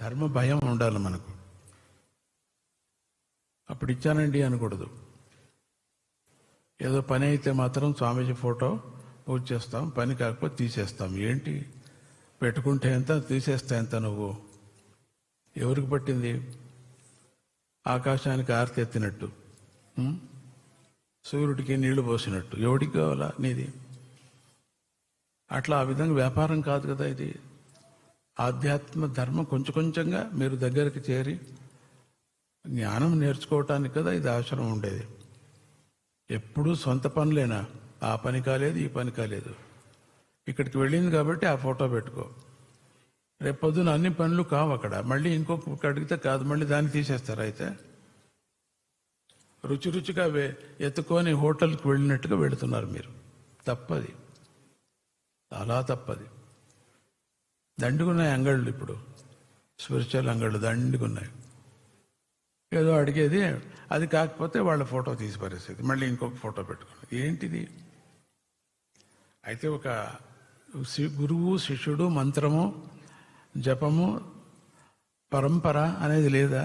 ధర్మ భయం ఉండాలి మనకు. అప్పుడు ఇచ్చానండి అనకూడదు. ఏదో పని అయితే మాత్రం స్వామీజీ ఫోటో పూజ చేస్తాం, పని కాకపోతే తీసేస్తాం. ఏంటి పెట్టుకుంటే ఎంత, తీసేస్తా ఎంత? నువ్వు ఎవరికి పట్టింది? ఆకాశానికి ఆర్తి ఎత్తినట్టు, సూర్యుడికి నీళ్లు పోసినట్టు ఎవడికి కావాలా నీది? అట్లా ఆ విధంగా వ్యాపారం కాదు కదా ఇది. ఆధ్యాత్మ ధర్మం కొంచెం కొంచెంగా మీరు దగ్గరికి చేరి జ్ఞానం నేర్చుకోవటానికి కదా ఇది ఆశ్రమం ఉండేది. ఎప్పుడూ సొంత పనులేనా? ఆ పని కాలేదు, ఈ పని కాలేదు. ఇక్కడికి వెళ్ళింది కాబట్టి ఆ ఫోటో పెట్టుకో. రేపు పొద్దున అన్ని పనులు కావు అక్కడ. మళ్ళీ ఇంకొక అడిగితే కాదు, మళ్ళీ దాన్ని తీసేస్తారు. అయితే రుచి రుచిగా ఎత్తుకొని హోటల్కి వెళ్ళినట్టుగా వెళుతున్నారు మీరు. తప్పది, చాలా తప్పది. దండుగున్నాయి అంగళ్ళు ఇప్పుడు, స్పిరిచువల్ అంగళ్ళు దండుగున్నాయి. ఏదో అడిగేది, అది కాకపోతే వాళ్ళ ఫోటో తీసి పరిస్థితి, మళ్ళీ ఇంకొక ఫోటో పెట్టుకుని ఏంటిది? అయితే ఒక గురువు శిష్యుడు, మంత్రము, జపము, పరంపర అనేది లేదా?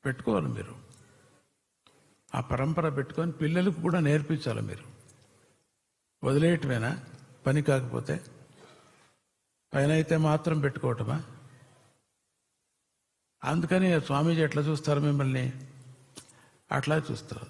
పెట్టుకోవాలి మీరు. ఆ పరంపర పెట్టుకొని పిల్లలకు కూడా నేర్పించాలి మీరు. వదిలేయటమేనా పని కాకపోతే? పైన అయితే మాత్రం పెట్టుకోవటమా? అందుకని స్వామీజీ ఎట్లా చూస్తారు మిమ్మల్ని? అట్లా చూస్తారు.